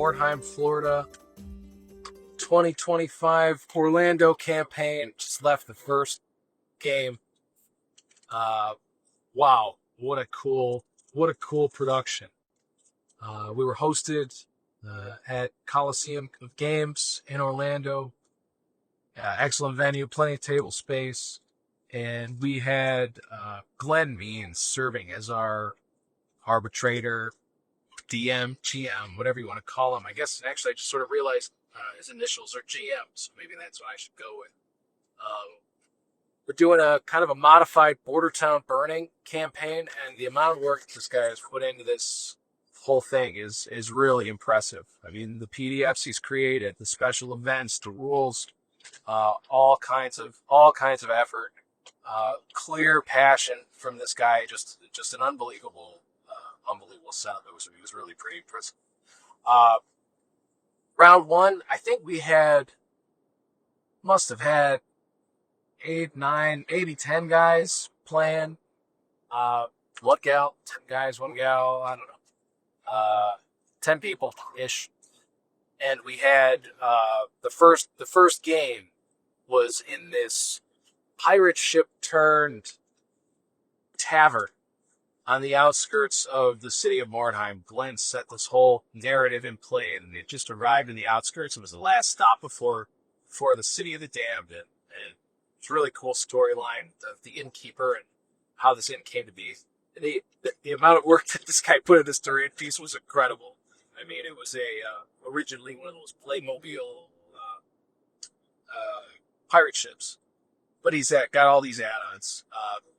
Mordheim, Florida. 2025 Orlando campaign. Just left the first game. Wow, what a cool production. We were hosted at Coliseum of Games in Orlando. Excellent venue, plenty of table space, and we had Glen serving as our arbitrator, DM, GM, whatever you want to call him. I guess actually I just sort of realized his initials are GM, so maybe that's what I should go with. We're doing a kind of a modified Bordertown Burning campaign, and the amount of work this guy has put into this whole thing is really impressive. I mean, the PDFs he's created, the special events, the rules, all kinds of effort, clear passion from this guy. Just an unbelievable setup. It was really pretty impressive. Round one, I think we must have had 8, 9, maybe 10 guys playing. One gal, 10 guys, one gal, I don't know. 10 people ish. And we had the first game was in this pirate ship turned tavern on the outskirts of the city of Mordheim. Glen set this whole narrative in play, and it just arrived in the outskirts. It was the last stop before the city of the damned, and it's a really cool storyline of the innkeeper and how this inn came to be. The amount of work that this guy put in this terrain piece was incredible. I mean, it was originally one of those Playmobil pirate ships, but he's got all these add-ons.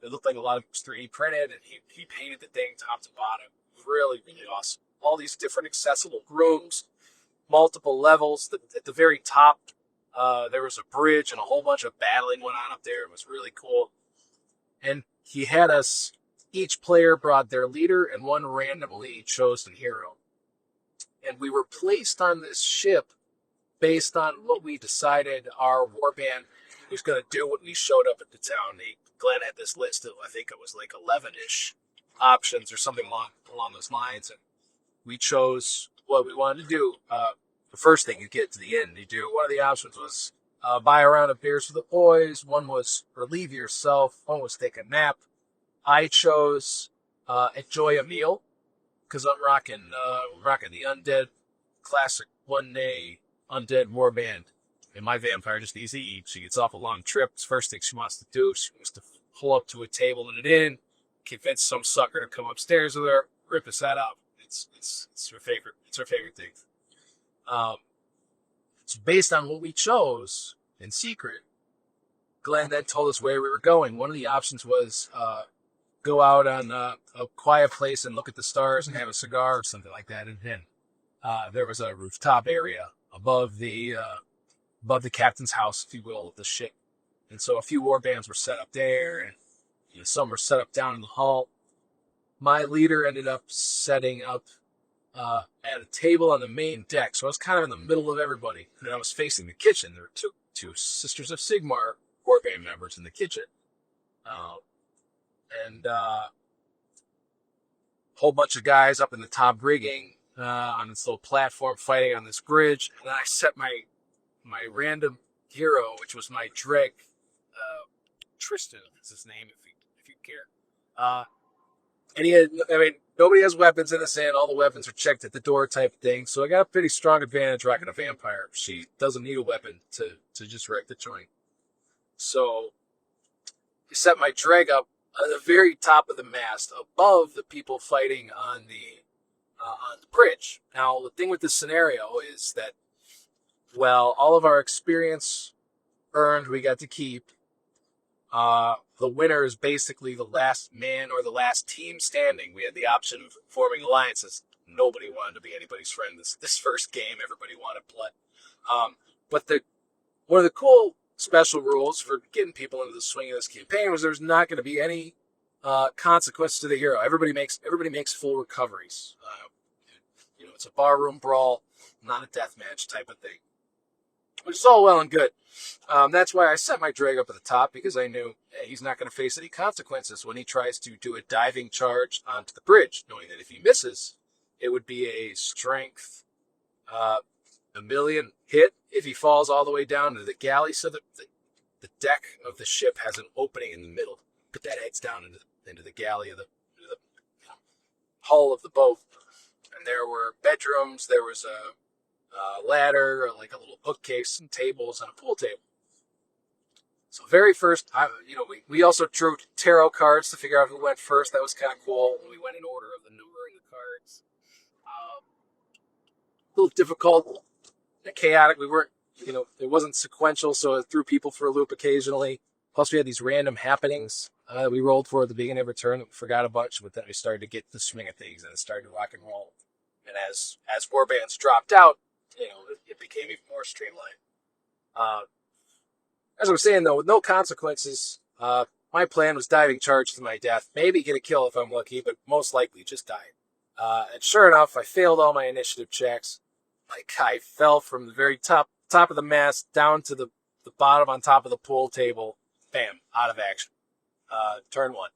It looked like a lot of it was 3D printed, and he painted the thing top to bottom. Really, really awesome. All these different accessible rooms, multiple levels. At the very top, there was a bridge, and a whole bunch of battling went on up there. It was really cool. And he had us, each player brought their leader and one randomly chosen hero. And we were placed on this ship based on what we decided our warband was going to do when we showed up at the town. Glenn had this list of, I think it was like 11-ish options or something along those lines. And we chose what we wanted to do. The first thing you get to the end, you do. One of the options was buy a round of beers for the boys. One was relieve yourself. One was take a nap. I chose enjoy a meal because I'm rocking the undead classic one-day undead warband. And my vampire just needs to eat. She gets off a long trip. It's the first thing she wants to do. She wants to pull up to a table in an inn, convince some sucker to come upstairs with her, rip his head up. It's her favorite. It's her favorite thing. So based on what we chose in secret, Glenn then told us where we were going. One of the options was go out on a quiet place and look at the stars and have a cigar or something like that. And then there was a rooftop area above the captain's house, if you will, of the ship. And so a few war bands were set up there, and some were set up down in the hall. My leader ended up setting up at a table on the main deck, so I was kind of in the middle of everybody, and I was facing the kitchen. There were two Sisters of Sigmar warband members in the kitchen, and a whole bunch of guys up in the top rigging on this little platform fighting on this bridge. And then I set my random hero, which was my Dreg, Tristan is his name, if you care. And nobody has weapons in this inn. All the weapons are checked at the door type of thing. So I got a pretty strong advantage rocking a vampire. She doesn't need a weapon to just wreck the joint. So I set my Dreg up on the very top of the mast, above the people fighting on the bridge. Now, the thing with this scenario is that, well, all of our experience earned we got to keep. The winner is basically the last man or the last team standing. We had the option of forming alliances. Nobody wanted to be anybody's friend this first game. Everybody wanted blood. But one of the cool special rules for getting people into the swing of this campaign was there's not going to be any consequence to the hero. Everybody makes full recoveries. It's a barroom brawl, not a deathmatch type of thing, which is all well and good. That's why I set my Dreg up at the top, because I knew he's not going to face any consequences when he tries to do a diving charge onto the bridge, knowing that if he misses, it would be a strength A million hit if he falls all the way down to the galley. So the deck of the ship has an opening in the middle, but that heads down into the galley of the hull of the boat. And there were bedrooms. There was a ladder, like a little bookcase, some tables, and a pool table. So very first, we also drew tarot cards to figure out who went first. That was kind of cool. We went in order of the numbering the cards. A little difficult, chaotic. We weren't, it wasn't sequential, so it threw people for a loop occasionally. Plus, we had these random happenings we rolled for at the beginning of a turn that we forgot a bunch, but then we started to get the swing of things, and it started to rock and roll. And as warbands dropped out, it became even more streamlined. As I was saying, though, with no consequences, my plan was diving charge to my death. Maybe get a kill if I'm lucky, but most likely just die. And sure enough, I failed all my initiative checks. My guy fell from the very top of the mast down to the bottom on top of the pool table. Bam, out of action. Turn one.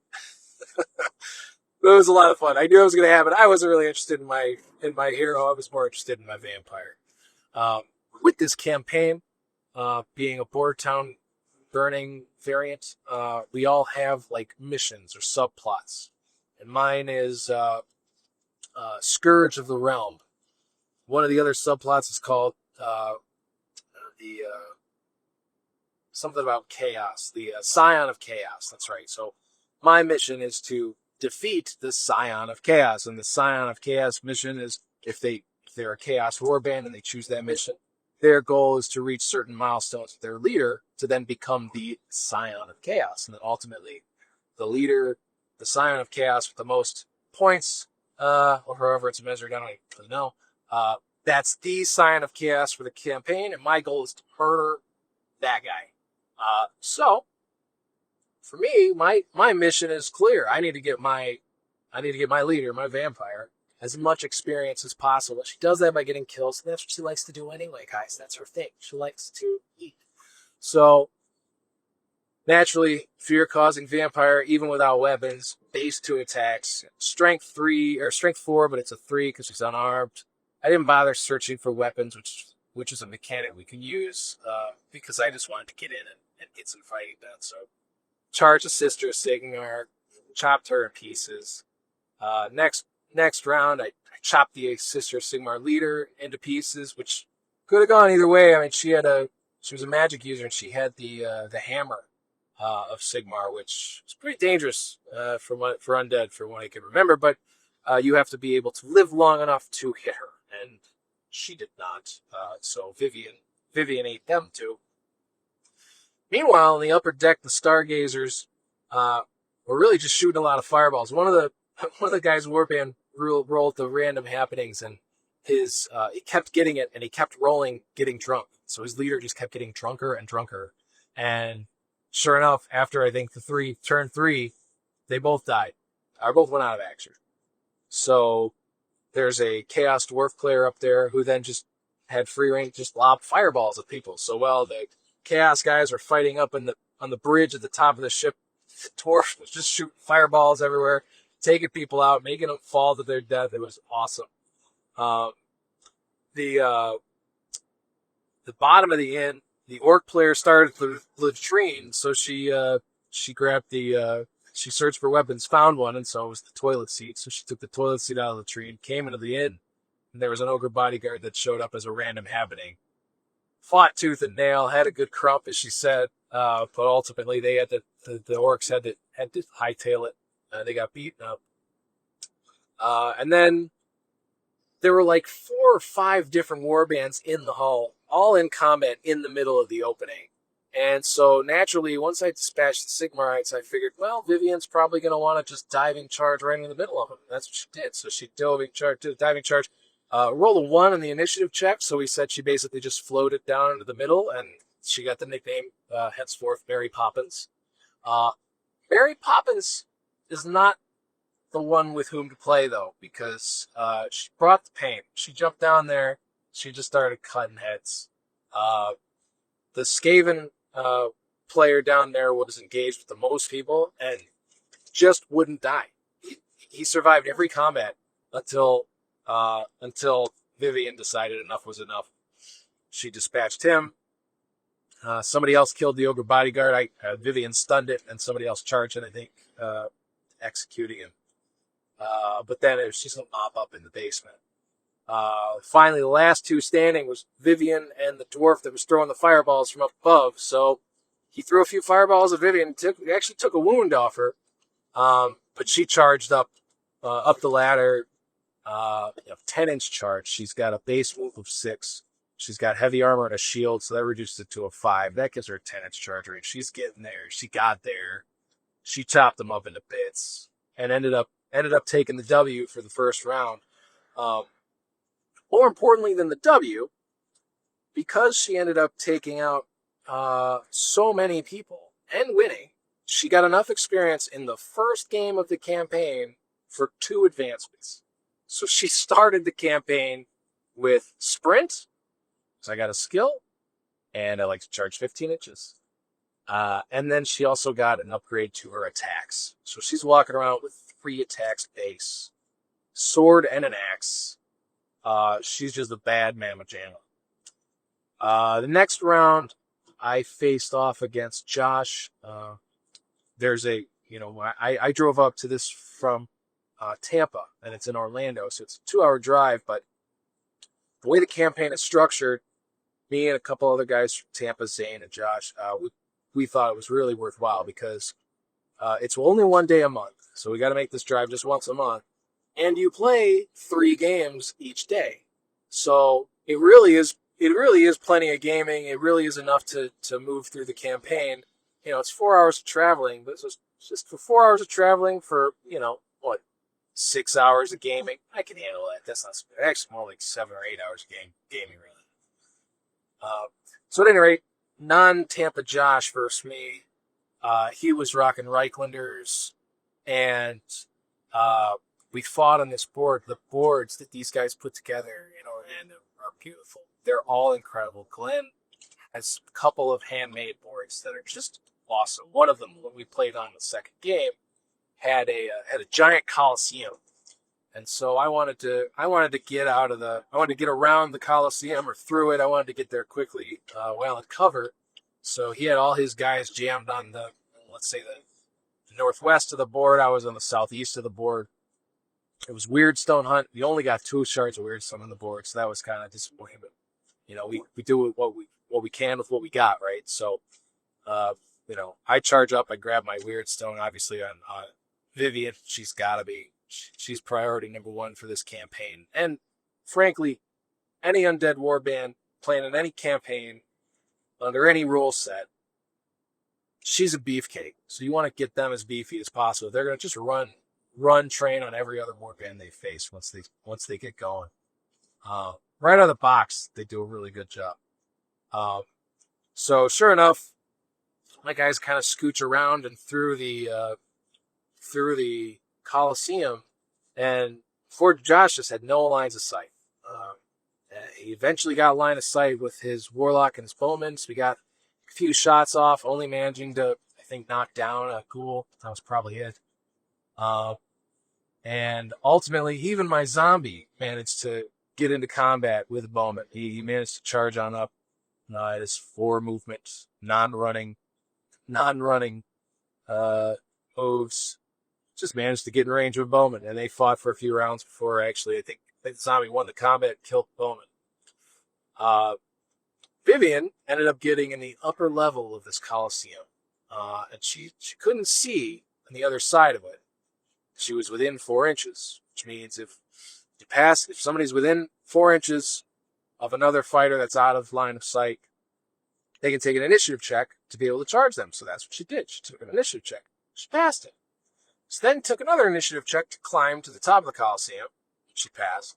It was a lot of fun. I knew it was going to happen. I wasn't really interested in my hero. I was more interested in my vampire. With this campaign, being a Bordertown Burning variant, we all have like missions or subplots. And mine is Scourge of the Realm. One of the other subplots is called something about chaos, the Scion of Chaos. That's right. So my mission is to defeat the Scion of Chaos, and the Scion of Chaos mission is if they're a Chaos warband and they choose that mission, their goal is to reach certain milestones with their leader to then become the Scion of Chaos, and then ultimately the leader, the Scion of Chaos with the most points, or however it's measured, I don't even know. That's the Scion of Chaos for the campaign, and my goal is to murder that guy. So for me, my mission is clear. I need to get my leader, my vampire, as much experience as possible. She does that by getting kills, and that's what she likes to do anyway, guys. That's her thing. She likes to eat. So naturally, fear-causing vampire, even without weapons, base 2 attacks, strength 4, but it's a 3 because she's unarmed. I didn't bother searching for weapons, which is a mechanic we can use, because I just wanted to get in and get some fighting done. So charged the Sister Sigmar, chopped her in pieces. Next round, I chopped the Sister Sigmar leader into pieces, which could have gone either way. I mean, she was a magic user, and she had the hammer of Sigmar, which is pretty dangerous for undead, from what I can remember. But you have to be able to live long enough to hit her, and she did not. So Vivian ate them too. Meanwhile, in the upper deck, the Stargazers were really just shooting a lot of fireballs. One of the guys warband rolled the random happenings, and he kept getting it, and he kept rolling, getting drunk. So his leader just kept getting drunker and drunker. And sure enough, after I think turn 3, they both died. Or both went out of action. So there's a Chaos Dwarf player up there who then just had free reign, just lob fireballs at people. So while the Chaos guys were fighting up on the bridge at the top of the ship, the Dwarf was just shooting fireballs everywhere, taking people out, making them fall to their death. It was awesome. The bottom of the inn, the orc player started the latrine, so she grabbed she searched for weapons, found one, and so it was the toilet seat. So she took the toilet seat out of the latrine, came into the inn, and there was an ogre bodyguard that showed up as a random happening. Fought tooth and nail, had a good crump, as she said, but ultimately they had the orcs had to hightail it. They got beaten up. And then there were like 4 or 5 different warbands in the hull, all in combat in the middle of the opening. And so naturally, once I dispatched the Sigmarites, I figured, well, Vivian's probably going to want to just diving charge right in the middle of them. That's what she did. So she did a diving charge, rolled a 1 in the initiative check. So we said she basically just floated down into the middle, and she got the nickname henceforth Mary Poppins. Mary Poppins is not the one with whom to play, though, because she brought the pain. She jumped down there. She just started cutting heads. The Skaven player down there was engaged with the most people and just wouldn't die. He survived every combat until Vivian decided enough was enough. She dispatched him. Somebody else killed the ogre bodyguard. Vivian stunned it, and somebody else charged it, I think, executing him. But then it was just a mop up in the basement. Finally, the last two standing was Vivian and the dwarf that was throwing the fireballs from up above. So he threw a few fireballs at Vivian. Actually took a wound off her. But she charged up the ladder. 10-inch charge. She's got a base move of 6. She's got heavy armor and a shield, so that reduces it to a 5. That gives her a 10-inch charge range. She's getting there. She got there. She chopped them up into bits and ended up taking the W for the first round. More importantly than the W, because she ended up taking out so many people and winning, she got enough experience in the first game of the campaign for 2 advancements. So she started the campaign with sprint, so I got a skill, and I like to charge 15 inches. And then she also got an upgrade to her attacks. So she's walking around with 3 attacks base, sword and an axe. She's just a bad mamma jamma. The next round, I faced off against Josh. I drove up to this from Tampa, and it's in Orlando, so it's a 2-hour drive, but the way the campaign is structured, me and a couple other guys from Tampa, Zane and Josh, we thought it was really worthwhile because it's only 1 day a month, so we got to make this drive just once a month, and you play 3 games each day. So it really is plenty of gaming. It really is enough to move through the campaign. It's 4 hours of traveling, but it's just for 4 hours of traveling for, 6 hours of gaming. I can handle that. That's not actually more like 7 or 8 hours of gaming, really. So at any rate, non-Tampa Josh versus me. He was rocking Reichlanders, and we fought on this board. The boards that these guys put together, and are beautiful. They're all incredible. Glen has a couple of handmade boards that are just awesome. One of them, when we played on the second game, had a giant Coliseum, and so I wanted to get around the Coliseum or through it. I wanted to get there quickly, while in cover. So he had all his guys jammed on the northwest of the board. I was on the southeast of the board. It was Weirdstone Hunt. We only got 2 shards of Weirdstone on the board, so that was kind of disappointing. But we do what we can with what we got, right? So, I charge up. I grab my Weirdstone, obviously on Vivian. She's priority number 1 for this campaign. And frankly, any undead warband playing in any campaign under any rule set, she's a beefcake. So you want to get them as beefy as possible. They're going to just run train on every other warband they face once they get going. Right out of the box, they do a really good job. So sure enough, my guys kind of scooch around and through the Coliseum, and Fort Josh just had no lines of sight. He eventually got line of sight with his warlock and his bowman. So we got a few shots off, only managing to, I think, knock down a ghoul. That was probably it. And ultimately, even my zombie managed to get into combat with a bowman. He managed to charge on up. It is 4 movement, non-running moves. Just managed to get in range with a bowman, and they fought for a few rounds before actually I think the zombie won the combat and killed the bowman. Vivian ended up getting in the upper level of this Coliseum, and she couldn't see on the other side of it. She was within 4 inches, which means if somebody's within 4 inches of another fighter that's out of line of sight, they can take an initiative check to be able to charge them. So that's what she did. She took an initiative check. She passed it. She then took another initiative check to climb to the top of the Coliseum. She passed.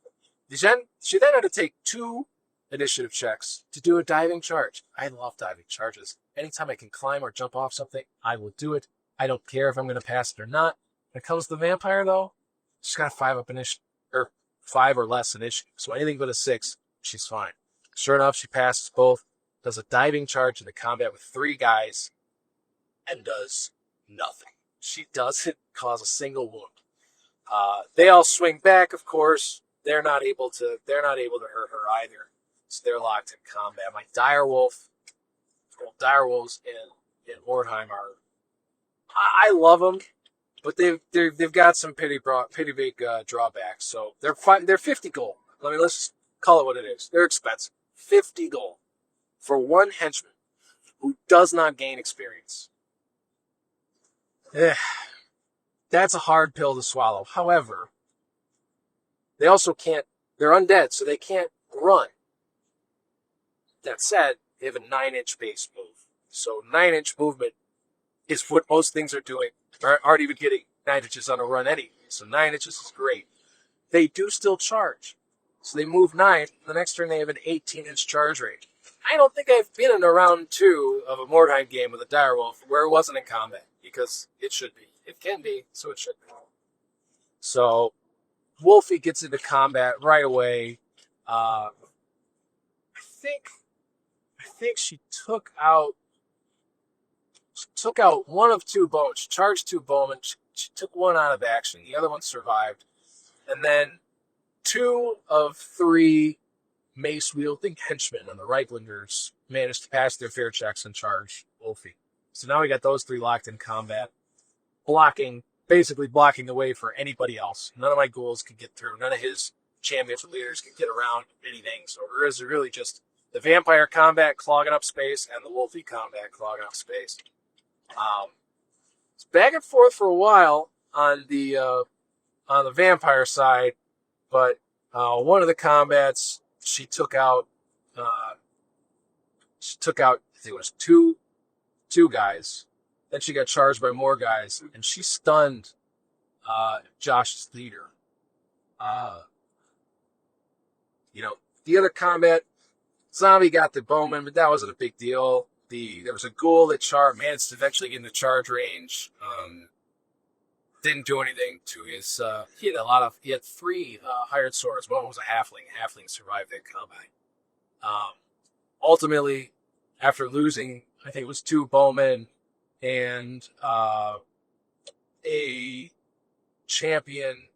She then had to take 2 initiative checks to do a diving charge. I love diving charges. Anytime I can climb or jump off something, I will do it. I don't care if I'm going to pass it or not. When it comes to the vampire, though, she's got a 5 up initiative, or 5 or less initiative. So anything but a 6, she's fine. Sure enough, she passes both, does a diving charge into combat with 3 guys, and does nothing. She doesn't cause a single wound. They all swing back, of course. they're not able to hurt her either. So they're locked in combat. My direwolf, well, direwolves in Mordheim are, I love them, but they've got some pretty big drawbacks. So they're 50 gold. Let's just call it what it is. They're expensive. 50 gold for one henchman who does not gain experience. That's a hard pill to swallow. However, they also can't. They're undead, so they can't run. That said, they have a 9-inch base move. So 9-inch movement is what most things are doing. Aren't even getting 9 inches on a run anyway. So 9 inches is great. They do still charge. So they move 9. The next turn they have an 18-inch charge rate. I don't think I've been in a round 2 of a Mordheim game with a direwolf where it wasn't in combat. Because it should be. It can be, so it should be. So Wolfie gets into combat right away. I think she took out one of 2 bowmen. She charged 2 bowmen. She took one out of action. The other one survived. And then 2 of 3 mace-wielding henchmen on the Reichlanders managed to pass their fair checks and charge Wolfie. So now we got those 3 locked in combat, basically blocking the way for anybody else. None of my ghouls could get through. None of his champions or leaders could get around anything. So it was really just the vampire combat clogging up space and the Wolfie combat clogging up space. It's back and forth for a while on the vampire side, but one of the combats she took out. I think it was two guys. Then she got charged by more guys, and she stunned Josh's leader. The other combat, Zombie got the bowman, but that wasn't a big deal. There was a ghoul that managed to eventually get into charge range. Didn't do anything to his. He had 3 hired swords. One was a halfling. Halfling survived that combat. Ultimately, after losing, I think it was 2 bowmen and a champion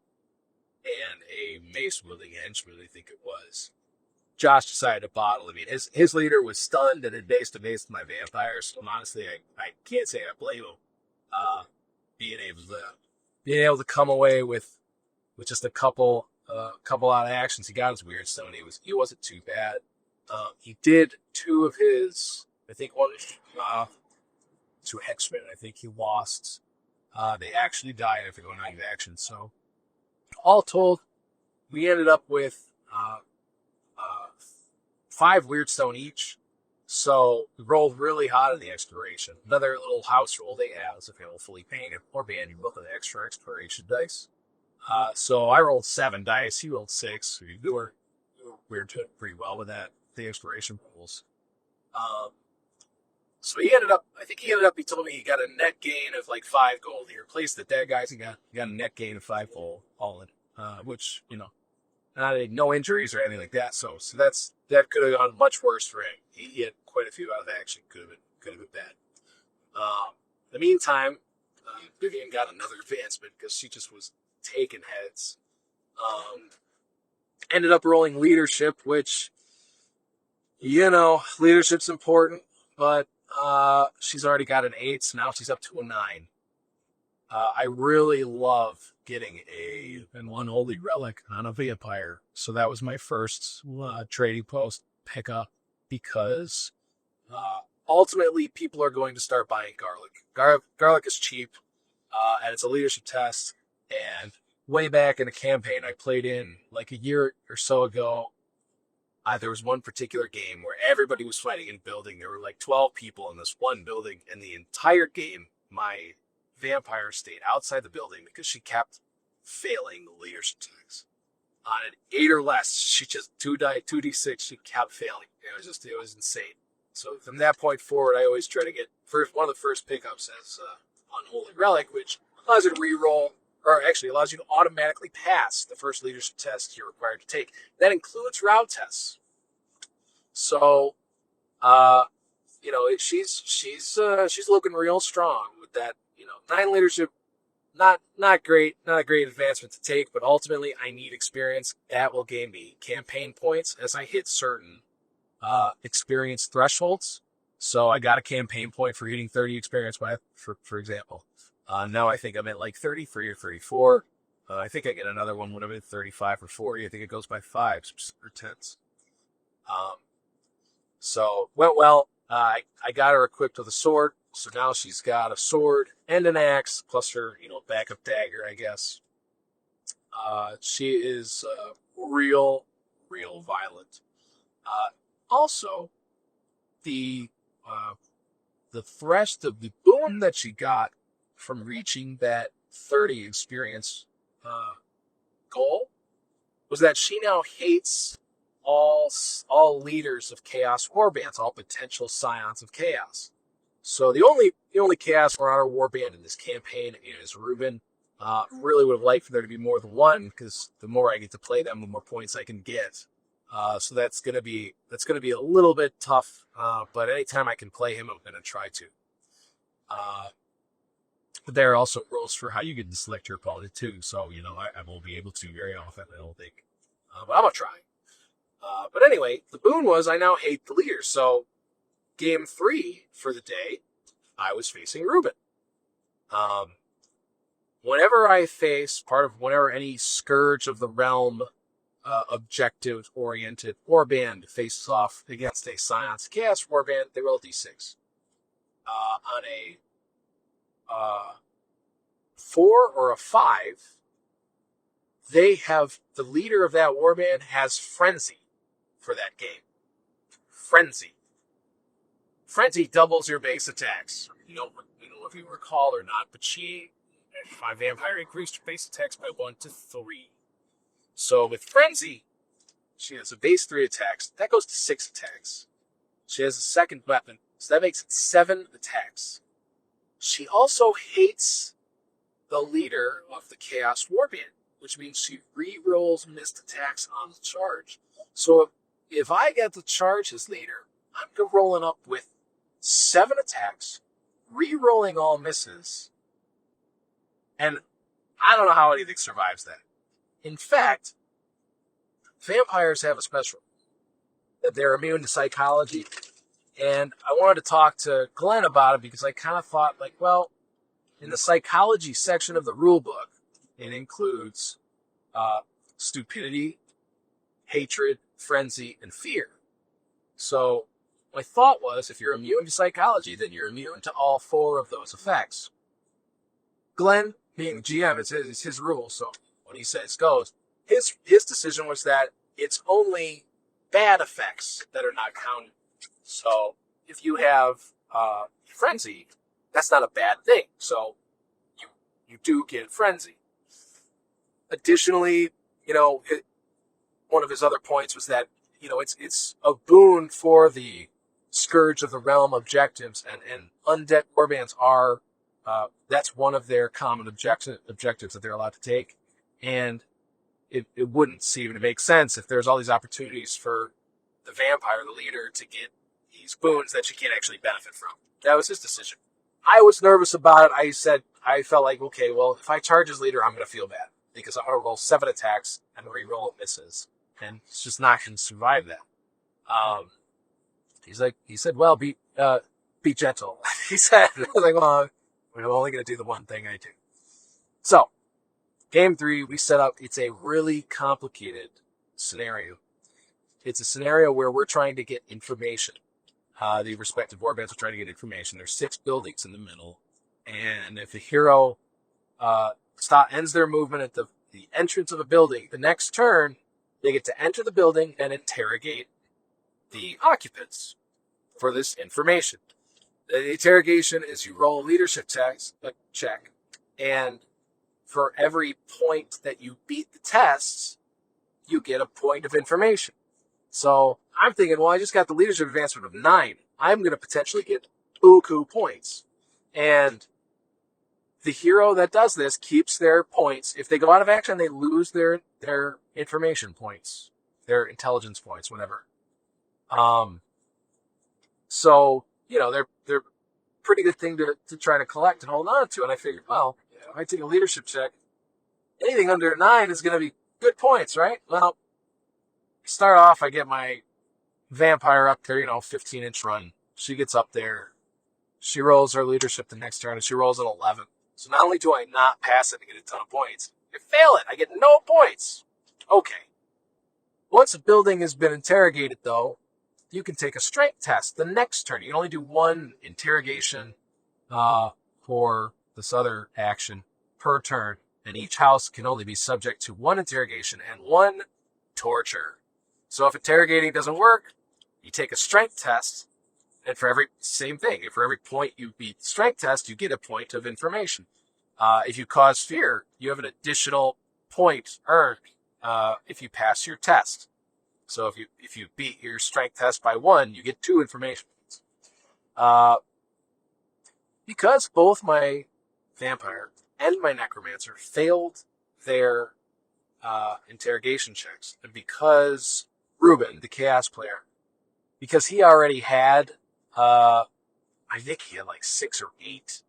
and a mace-wielding henchman, I think it was, Josh decided to bottle. I mean, his leader was stunned and had base to base with my vampires. So honestly, I can't say I blame him. Being able to come away with just a couple out of actions. He got his weird stone. He wasn't too bad. He did 2 of his. I think one to henchmen. I think he lost. They actually died after going out of action. So all told, we ended up with 5 weird stone each. So we rolled really hot in the exploration. Another little house roll they have is available fully painted or banned. You roll an extra exploration dice. So I rolled 7 dice. He rolled 6. We were doing pretty well with that. The exploration rolls. So he told me he got a net gain of like 5 gold. He replaced the dead guys. He got a net gain of 5 gold all in, which, no injuries or anything like that. So that could have gone much worse for him. He had quite a few out of action. Could have been bad. In the meantime, Vivian got another advancement because she just was taking heads. Ended up rolling leadership, which, leadership's important, but she's already got an 8, so now she's up to a 9. I really love getting an unholy relic on a vampire. So that was my first trading post pickup because ultimately people are going to start buying garlic. Garlic is cheap, and it's a leadership test. And way back in a campaign I played in like a year or so ago, there was one particular game where everybody was fighting in a building. There were like 12 people in this one building, and the entire game, my vampire stayed outside the building because she kept failing the leadership checks. On an 8 or less, she just 2d6, she kept failing. It was insane. So from that point forward, I always try to get one of the first pickups as Unholy Relic, which allows you to reroll, or actually allows you to automatically pass the first leadership test you're required to take. That includes route tests. So, she's looking real strong with that. 9 leadership not great, not a great advancement to take, but ultimately I need experience. That will gain me campaign points as I hit certain experience thresholds. So I got a campaign point for hitting 30 experience, for example. Now I think I'm at like 33 or 34. I think I get another one when I'm at 35 or 40. I think it goes by fives or tens. So went well. I got her equipped with a sword, so now she's got a sword and an axe plus her, backup dagger, I guess. She is real violent. Also, the the boon that she got from reaching that 30 experience goal was that she now hates all leaders of Chaos warbands, all potential scions of Chaos. So the only Chaos Marauder warband in this campaign is Ruben. Really would have liked for there to be more than one, because the more I get to play them, the more points I can get. So that's gonna be a little bit tough. But anytime I can play him, I'm gonna try to. But there are also rules for how you can select your opponent too. So I won't be able to very often, I don't think. But I'm gonna try. But anyway, the boon was I now hate the leader. So game 3 for the day, I was facing Ruben. Whenever any Scourge of the Realm objective-oriented warband faces off against a Scion's Chaos warband, they roll d6. On a 4 or a 5, the leader of that warband has Frenzy for that game. Frenzy doubles your base attacks. You know if you recall or not, but my vampire increased her base attacks by 1 to 3. So with Frenzy, she has a base 3 attacks. That goes to 6 attacks. She has a second weapon, so that makes it 7 attacks. She also hates the leader of the Chaos Warband, which means she re-rolls missed attacks on the charge. So if I get to charge as leader, I'm rolling up with 7 attacks, re-rolling all misses, and I don't know how anything survives that. In fact, vampires have a special that they're immune to psychology, and I wanted to talk to Glen about it because I kind of thought, in the psychology section of the rule book, it includes stupidity, hatred, frenzy, and fear. So my thought was, if you're immune to psychology, then you're immune to all 4 of those effects. Glen, being the GM, it's his rule, so what he says goes. His decision was that it's only bad effects that are not counted. So if you have frenzy, that's not a bad thing. So you do get frenzy. Additionally, one of his other points was that it's a boon for the Scourge of the Realm objectives, and undead warbands are that's one of their common objectives that they're allowed to take, and it wouldn't seem to make sense if there's all these opportunities for the vampire, the leader, to get these boons that she can't actually benefit from. That was his decision. I was nervous about it. I felt like, okay, well, if I charge as leader, I'm going to feel bad because I'm going to roll 7 attacks and re-roll misses, and it's just not going to survive that. He said, well, be gentle. He said, I was like, well, I'm only going to do the one thing I do. So, game 3, we set up. It's a really complicated scenario. It's a scenario where we're trying to get information. The respective warbands are trying to get information. There's 6 buildings in the middle, and if a hero ends their movement at the entrance of a building, the next turn they get to enter the building and interrogate the occupants for this information. The interrogation is you roll a leadership check, and for every point that you beat the tests, you get a point of information. So I'm thinking, well, I just got the leadership advancement of 9. I'm going to potentially get buku points. And the hero that does this keeps their points. If they go out of action, they lose their information points, their intelligence points, whatever. So, they're pretty good thing to try to collect and hold on to. And I figured, well, I take a leadership check. Anything under 9 is going to be good points, right? Well, start off, I get my vampire up there, 15-inch run. She gets up there. She rolls her leadership the next turn, and she rolls an 11. So not only do I not pass it to get a ton of points, I fail it. I get no points. Okay. Once a building has been interrogated, though, you can take a strength test the next turn. You can only do one interrogation for this other action per turn, and each house can only be subject to one interrogation and one torture. So if interrogating doesn't work, you take a strength test, and for every point you beat the strength test, you get a point of information. If you cause fear, you have an additional point earned if you pass your test. So if you beat your strength test by 1, you get 2 information points. Because both my vampire and my necromancer failed their interrogation checks, and because Ruben, the chaos player, because he already had, I think he had like 6 or 8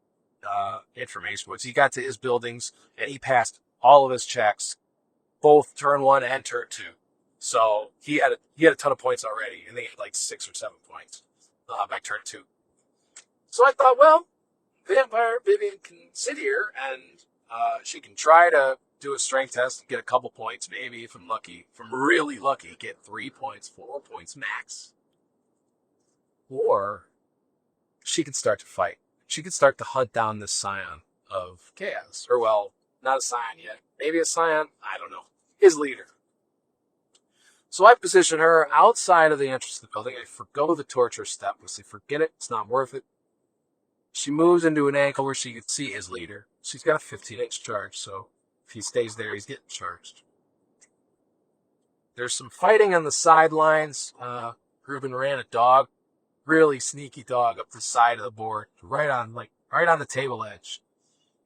information points. He got to his buildings and he passed all of his checks, both turn 1 and turn 2. So he had a ton of points already, and they had like 6 or 7 points by turn 2. So I thought, well, Vampire Vivian can sit here and she can try to do a strength test and get a couple points, maybe if I'm lucky. If I'm really lucky, get 3 points, 4 points max. Or she can start to fight. She can start to hunt down this scion of chaos. Or, well, not a scion yet. Maybe a scion. I don't know. His leader. So I position her outside of the entrance of the building. I forgo the torture step. I say, forget it. It's not worth it. She moves into an angle where she can see his leader. She's got a 15-inch charge, so if he stays there, he's getting charged. There's some fighting on the sidelines. Ruben ran a dog, really sneaky dog, up the side of the board, right on the table edge.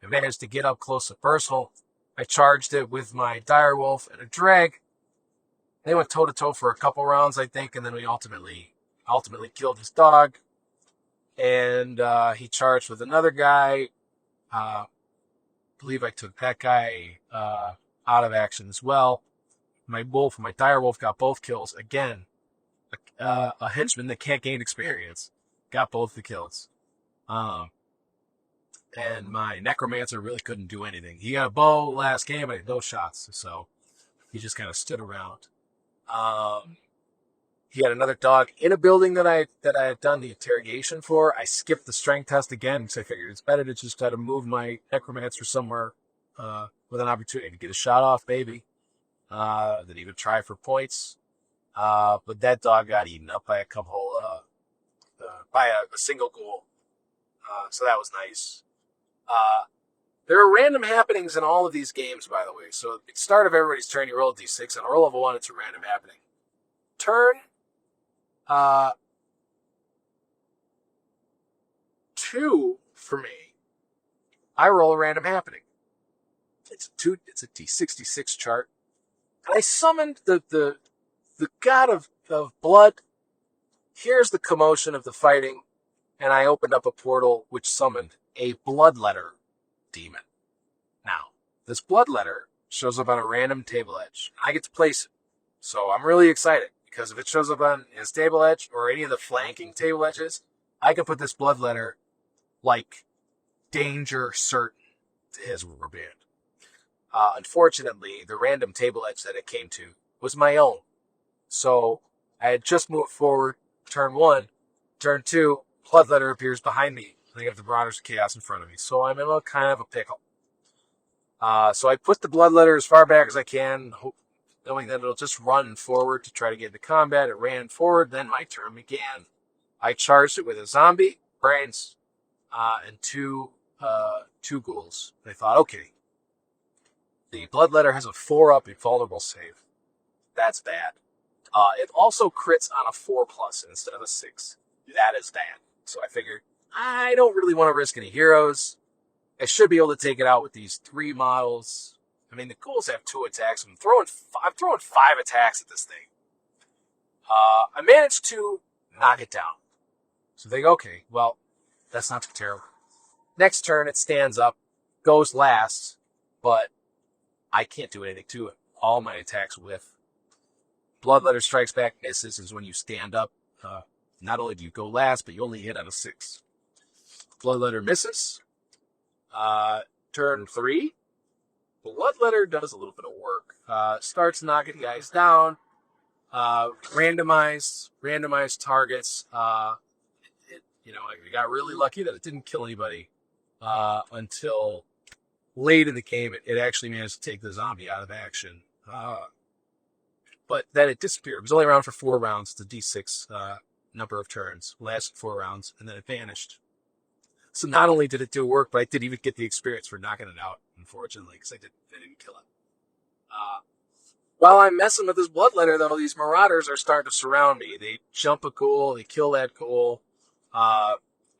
I managed to get up close and personal. I charged it with my direwolf and a drag. They went toe-to-toe for a couple rounds, I think, and then we ultimately killed his dog. And he charged with another guy. I believe I took that guy out of action as well. My direwolf got both kills. Again, a henchman that can't gain experience got both the kills. And my necromancer really couldn't do anything. He got a bow last game, but no shots, so he just kind of stood around. He had another dog in a building that I had done the interrogation for. I skipped the strength test again because I figured it's better to just try to move my necromancer somewhere with an opportunity to get a shot off, maybe, than even try for points. But that dog got eaten up by a single ghoul. So that was nice. There are random happenings in all of these games, by the way. So at the start of everybody's turn, you roll a d6, and a roll of a 1, it's a random happening. Turn 2 for me, I roll a random happening. It's a d66 chart. And I summoned the god of blood. Here's the commotion of the fighting, and I opened up a portal which summoned a bloodletter demon. Now, this bloodletter shows up on a random table edge. I get to place it. So I'm really excited, because if it shows up on his table edge or any of the flanking table edges, I can put this bloodletter like danger certain to his warband. Unfortunately, the random table edge that it came to was my own. So I had just moved forward, turn 1, turn 2, bloodletter appears behind me. I have the Marauders of Chaos in front of me. So I'm in a kind of a pickle. So I put the bloodletter as far back as I can, knowing that it'll just run forward to try to get into combat. It ran forward, then my turn began. I charged it with a zombie, brains, and two ghouls. And I thought, okay, the bloodletter has a 4-up invulnerable save. That's bad. It also crits on a 4+ instead of a 6. That is bad. So I figured, I don't really want to risk any heroes. I should be able to take it out with these 3 models. I mean, the ghouls have 2 attacks. I'm throwing 5 attacks at this thing. I managed to knock it down. So they go, okay, well, that's not too terrible. Next turn, it stands up. goes last, but I can't do anything to it. All my attacks whiff. Bloodletter strikes back, misses is when you stand up. Not only do you go last, but you only hit on a 6. Bloodletter misses. Turn 3. Bloodletter does a little bit of work. Starts knocking guys down. Randomized targets. I got really lucky that it didn't kill anybody until late in the game. It actually managed to take the zombie out of action. But then it disappeared. It was only around for 4 rounds. It's a D6 number of turns. Lasted 4 rounds, and then it vanished. So not only did it do work, but I didn't even get the experience for knocking it out, unfortunately, because I didn't kill it. While I'm messing with this bloodletter, though, these marauders are starting to surround me. They jump a ghoul, they kill that ghoul.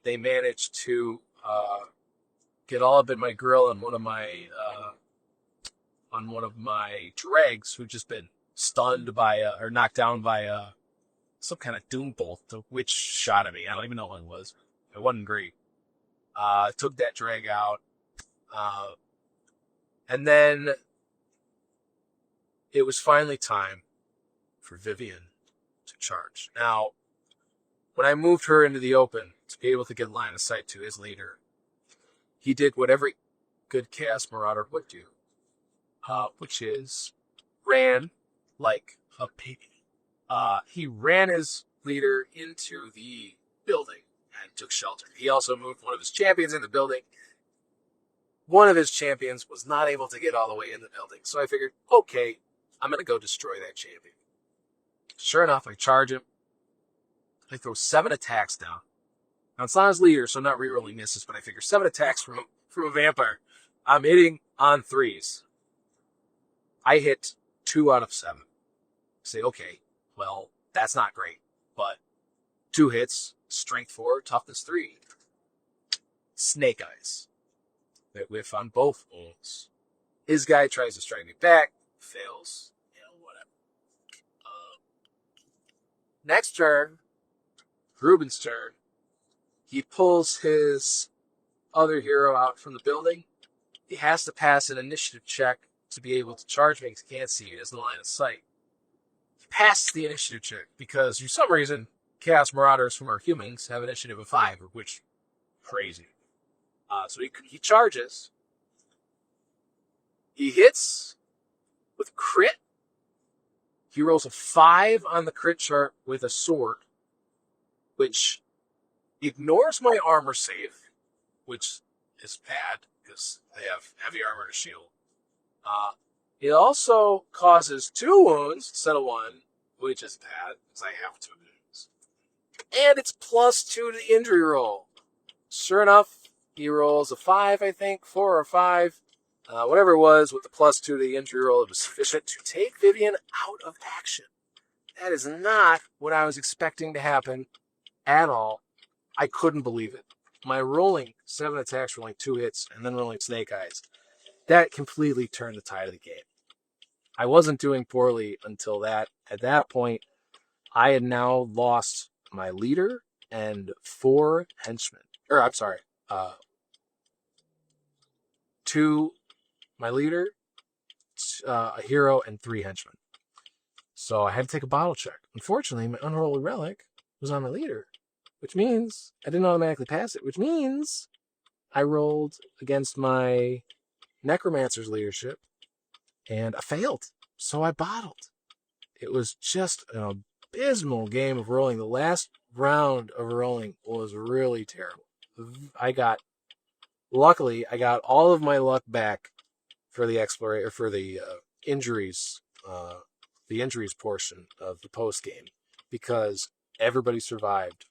They manage to get all up in my grill on one of my dregs who'd just been stunned by or knocked down by some kind of doom bolt, which shot at me. I don't even know what it was. It wasn't great. Took that drag out. And then it was finally time for Vivian to charge. Now, when I moved her into the open to be able to get line of sight to his leader, he did what every good Chaos Marauder would do, which is ran like a pig. He ran his leader into the building and took shelter. He also moved one of his champions in the building. One of his champions was not able to get all the way in the building, so I figured, okay, I'm going to go destroy that champion. Sure enough, I charge him. I throw 7 attacks down. Now, it's not his leader, so not rerolling misses, but I figure 7 attacks from a vampire. I'm hitting on 3s. I hit 2 out of 7. Say, okay, well, that's not great, but 2 hits, strength 4, toughness 3. Snake eyes. That whiff on both wounds. His guy tries to strike me back, fails. Whatever. Next turn, Ruben's turn. He pulls his other hero out from the building. He has to pass an initiative check to be able to charge me because he can't see it. He has no line of sight. He passes the initiative check because, for some reason, Chaos Marauders from our humans have initiative of 5, which crazy. So he charges. He hits with crit. He rolls a 5 on the crit chart with a sword, which ignores my armor save, which is bad because they have heavy armor to shield. It also causes 2 wounds instead of 1, which is bad because I have 2 wounds. And it's +2 to the injury roll. Sure enough, he rolls a 5, I think, 4 or 5. Whatever it was, with the +2 to the injury roll, it was sufficient to take Vivian out of action. That is not what I was expecting to happen at all. I couldn't believe it. My rolling 7 attacks, rolling 2 hits, and then rolling snake eyes, that completely turned the tide of the game. I wasn't doing poorly until that. At that point, I had now lost my leader and 4 henchmen. I'm sorry. 2, my leader, a hero, and 3 henchmen. So I had to take a bottle check. Unfortunately, my unholy relic was on my leader, which means I didn't automatically pass it, which means I rolled against my necromancer's leadership, and I failed. So I bottled. It was just an abysmal game of rolling. The last round of rolling was really terrible. Luckily, I got all of my luck back for the injuries, the injuries portion of the post game, because everybody survived.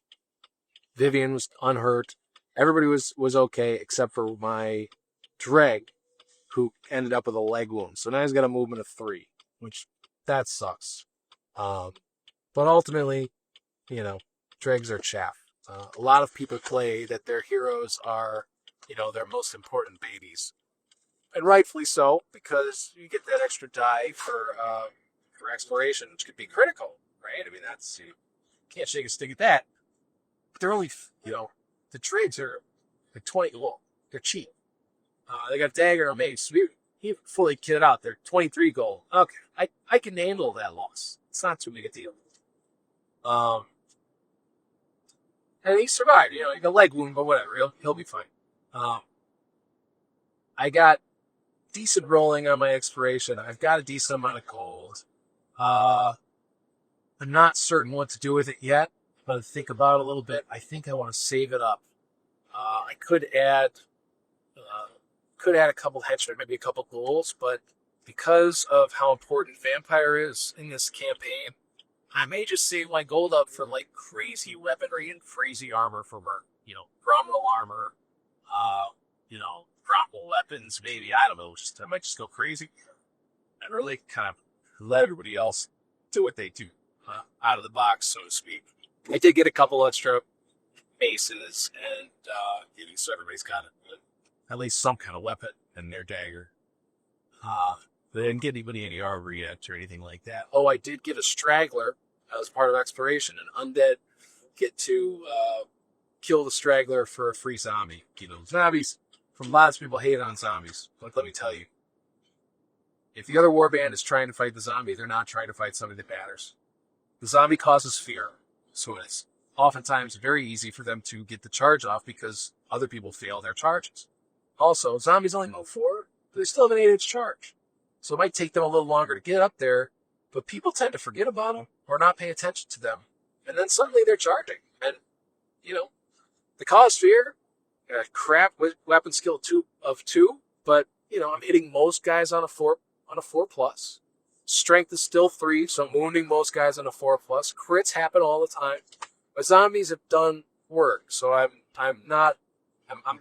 Vivian was unhurt. Everybody was okay except for my dreg, who ended up with a leg wound. So now he's got a movement of 3, which that sucks. But ultimately, dregs are chaff. A lot of people play that their heroes are, their most important babies. And rightfully so, because you get that extra die for exploration, which could be critical, right? I mean, you can't shake a stick at that. But they're only, the trades are like 20, well, they're cheap. They got dagger and mace. He fully kitted out. They're 23 gold. Okay, I can handle that loss. It's not too big a deal. Um, and he survived. You know, he got a leg wound, but whatever. He'll be fine. I got decent rolling on my exploration. I've got a decent amount of gold. I'm not certain what to do with it yet, but I think about it a little bit. I think I want to save it up. I could add a couple henchmen, maybe a couple ghouls, but because of how important Vampire is in this campaign, I may just save my gold up for like crazy weaponry and crazy armor for Merc. You know, Cromwell armor, Cromwell weapons, maybe. I don't know. I might just go crazy and really kind of let everybody else do what they do out of the box, so to speak. I did get a couple extra maces, and so everybody's got at least some kind of weapon and their dagger. They didn't get anybody any armor yet or anything like that. Oh, I did get a straggler as part of exploration. An undead get to kill the straggler for a free zombie. You know, zombies, from lots of people hate on zombies. But let me tell you, if the other warband is trying to fight the zombie, they're not trying to fight somebody that matters. The zombie causes fear, so it's oftentimes very easy for them to get the charge off because other people fail their charges. Also, zombies only move forward, but they still have an 8-inch charge. So it might take them a little longer to get up there, but people tend to forget about them or not pay attention to them. And then suddenly they're charging. And, they cause fear. Crap with weapon skill 2 of 2, but, I'm hitting most guys on a 4+. Strength is still 3, so I'm wounding most guys on a 4+. Crits happen all the time. But zombies have done work, so I'm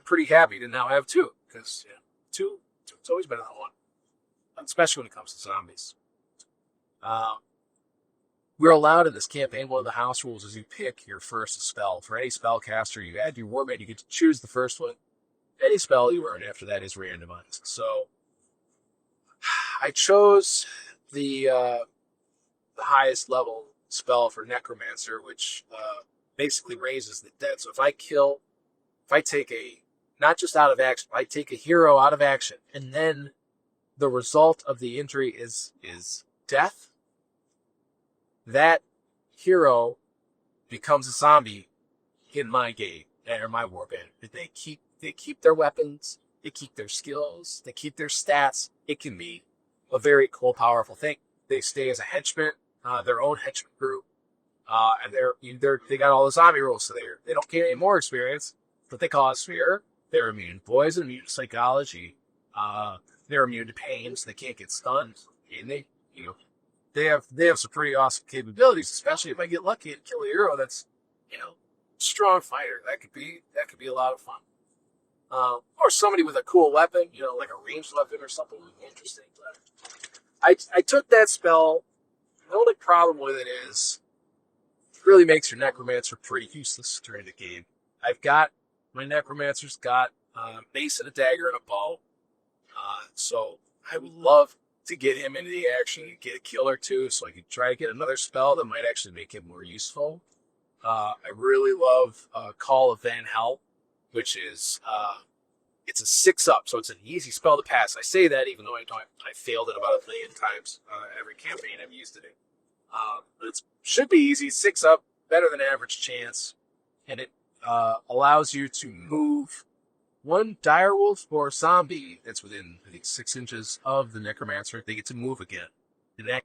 pretty happy to now have 2, because 2 it's always better than 1, especially when it comes to zombies. We're allowed in this campaign, one of the house rules is you pick your first spell. For any spellcaster, you add your warband, you get to choose the first one. Any spell you earn after that is randomized. So I chose the highest level spell for Necromancer, which basically raises the dead. So if I take not just out of action, I take a hero out of action, and then the result of the injury is death, that hero becomes a zombie in my game, or my warband. They keep their weapons, they keep their skills, they keep their stats. It can be a very cool, powerful thing. They stay as a henchman, their own henchman group, and they got all the zombie rules, so they don't get any more experience, but they cause fear. They're immune to poison, immune to psychology. They're immune to pain, so they can't get stunned. And they have some pretty awesome capabilities, especially if I get lucky and kill a hero that's strong fighter. That could be a lot of fun. Or somebody with a cool weapon, like a ranged weapon or something interesting. But I took that spell. The only problem with it is it really makes your Necromancer pretty useless during the game. My Necromancer's got mace and a dagger and a bow. So I would love to get him into the action and get a kill or two so I could try to get another spell that might actually make him more useful. I really love Call of Van Hell, which is it's a 6-up, so it's an easy spell to pass. I say that even though I failed it about 1 million times every campaign I've used it in. It should be easy, 6-up, better than average chance, and it allows you to move one direwolf or zombie that's within, I think, 6 inches of the Necromancer. They get to move again. And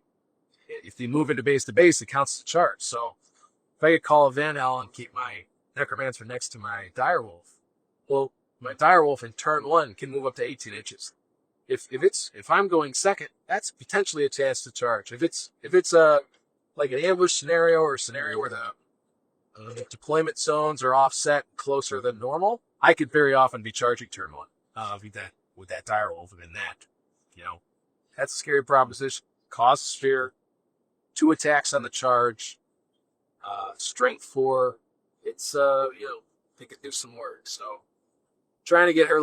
if they move into base to base, it counts as a charge. So if I could call a Van Hell and keep my Necromancer next to my direwolf, well, my direwolf in turn 1 can move up to 18 inches. If I'm going second, that's potentially a chance to charge. If it's like an ambush scenario or a scenario where the deployment zones are offset closer than normal, I could very often be charging turn 1 with that direwolf and that. That's a scary proposition. Causes fear, 2 attacks on the charge, strength 4. It's they could do some work. So trying to get her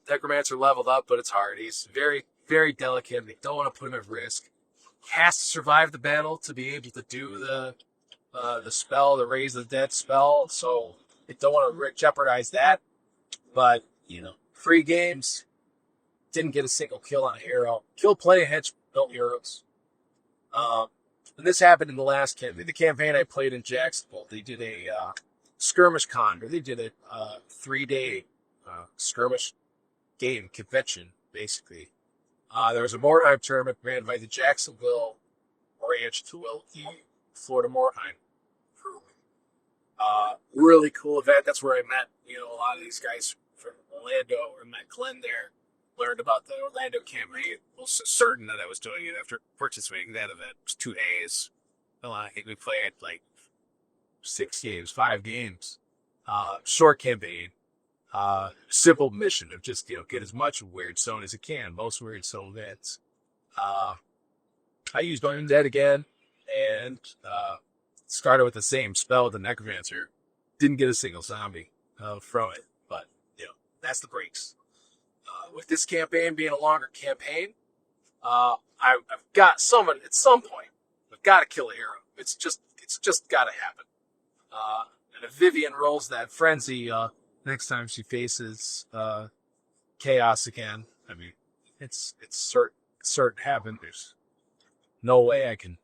Necromancer leveled up, but it's hard. He's very, very delicate. They don't want to put him at risk. He has to survive the battle to be able to do the spell, the Raise the Dead spell. So they don't want to jeopardize that. But free games, Didn't get a single kill on a hero. Killed plenty of hedge-built heroes. And this happened in the last the campaign I played in Jacksonville. They did a skirmish con, or they did a 3-day skirmish game convention, basically. There was a Mordheim tournament ran by the Jacksonville branch to the Florida Mordheim. Really cool event. That's where I met, a lot of these guys from Orlando, or met Glen there. Learned about the Orlando campaign. Was certain that I was doing it after participating in that event. It was 2 days. Well, I think we played like 6 games, 5 games. Short campaign. Simple mission of just, get as much Weird Zone as you can. Most Weird Zone events. I used Undead again, and started with the same spell with the Necromancer. Didn't get a single zombie from it, but, that's the breaks. With this campaign being a longer campaign, I've got someone at some point. I've got to kill a hero. It's just got to happen. And if Vivian rolls that frenzy next time she faces chaos again, I mean, it's certain to happen. There's no way I can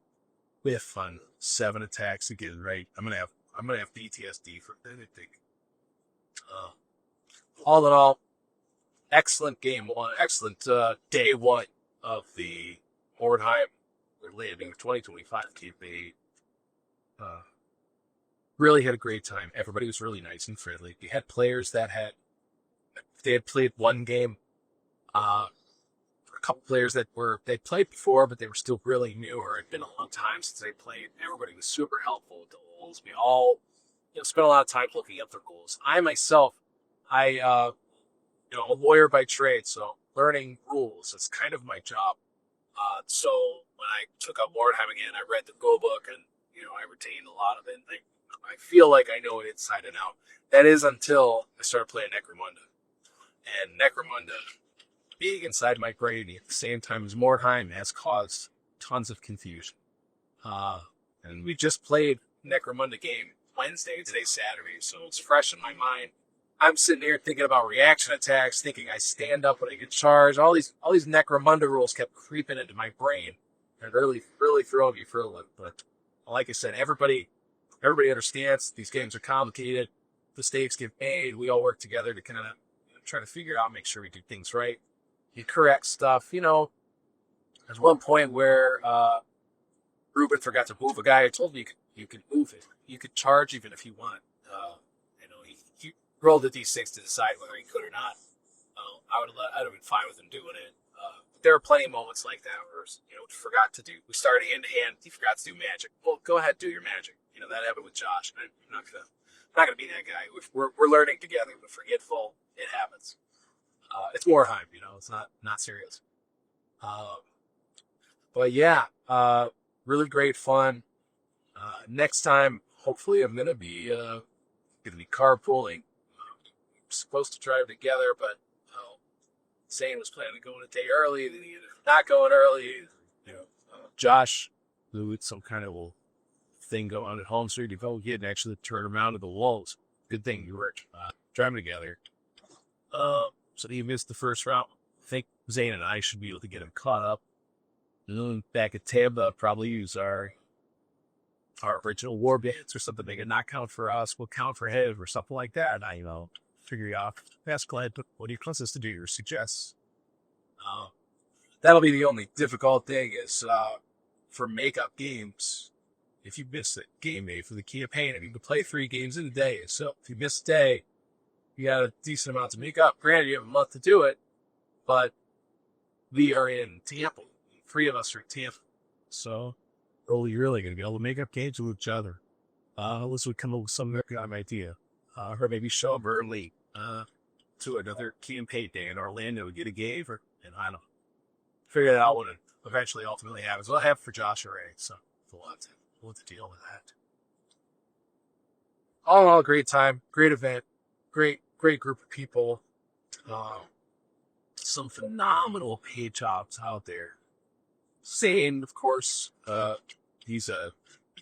whiff on 7 attacks again, right? I'm gonna have PTSD for that, I think. All in all, excellent game one, excellent day one of the Mordheim Landing 2025 campaign. Really had a great time. Everybody was really nice and friendly. You had players that had played one game. A couple players that they'd played before, but they were still really new, or it'd been a long time since they played. Everybody was super helpful with the rules. We all, spent a lot of time looking up the rules. I myself, a lawyer by trade, so learning rules is kind of my job. So when I took up Mordheim again, I read the rule book, and I retained a lot of it. I feel like I know it inside and out. That is until I started playing Necromunda, and Necromunda being inside my brain at the same time as Mordheim has caused tons of confusion. And we just played Necromunda game Wednesday, today's Saturday, so it's fresh in my mind. I'm sitting here thinking about reaction attacks, thinking I stand up when I get charged. All these Necromunda rules kept creeping into my brain and really throwing me for a loop. But like I said, everybody understands these games are complicated. Mistakes get made. We all work together to kind of try to figure out, make sure we do things right. You correct stuff. There's one point where Ruben forgot to move a guy. I told him you could move it. You could charge even if you want. He rolled the d6 to decide whether he could or not. I'd have been fine with him doing it. There are plenty of moments like that where we started hand to hand. He forgot to do magic. Well, go ahead, do your magic. That happened with Josh. I'm not gonna be that guy. We're learning together. We're forgetful. It happens. It's Mordheim. It's not serious. But yeah, really great fun. Next time, hopefully, I'm gonna be carpooling. We're supposed to drive together, but Zane was planning to go a day early. Then he ended up not going early. Josh blew it some kind of thing going on at home, so you getting actually turn around to the walls. Good thing you were driving together. So he missed the first round. I think Zane and I should be able to get him caught up. And then back at Tampa, probably use our original war bands or something. They can not count for us, we'll count for him or something like that. I figure out. Ask Glen, what do you want us to do or suggest? That'll be the only difficult thing is for makeup games. If you miss a game day for the campaign, you can play 3 games in a day. So if you miss a day, you got a decent amount to make up. Granted, you have a month to do it, but we are in Tampa. 3 of us are in Tampa. So we're really going to be able to make up games with each other. Unless we come up with some idea. Or maybe show up early to another campaign day in Orlando and get a game. And I don't know. Figure that out when it eventually ultimately happens. We'll have for Josh already, so we'll have to deal with that. All in all, great time, great event, great group of people. Some phenomenal paid jobs out there. Zane, of course, he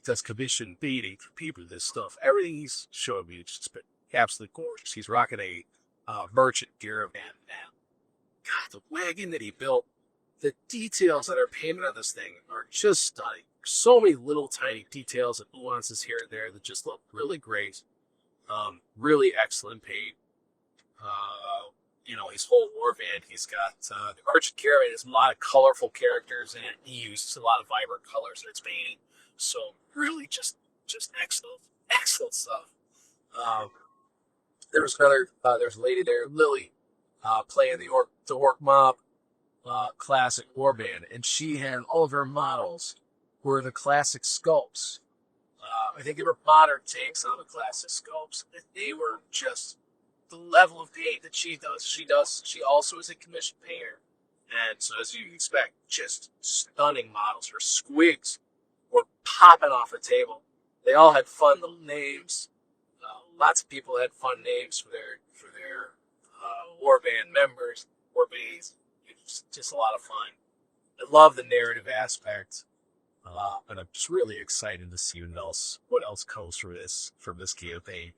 does commission beating for people, this stuff. Everything he's showing me, it's just been absolutely gorgeous. He's rocking a merchant gear event now. God, the wagon that he built, the details that are painted on this thing are just stunning. So many little tiny details and nuances here and there that just look really great. Really excellent paint. His whole war band, he's got the Argent Caravan has a lot of colorful characters in it. He uses a lot of vibrant colors in its painting. So really just excellent stuff. Um, there's a lady there, Lily, playing the Orc Mob classic war band, and she had all of her models were the classic sculpts. I think they were modern takes on the classic sculpts. They were just the level of paint that she does. She also is a commissioned painter, and so as you expect, just stunning models. Her squigs were popping off the table. They all had fun little names. Lots of people had fun names for their warband members, warbands. It's just a lot of fun. I love the narrative aspect, and I'm just really excited to see what else comes from this campaign.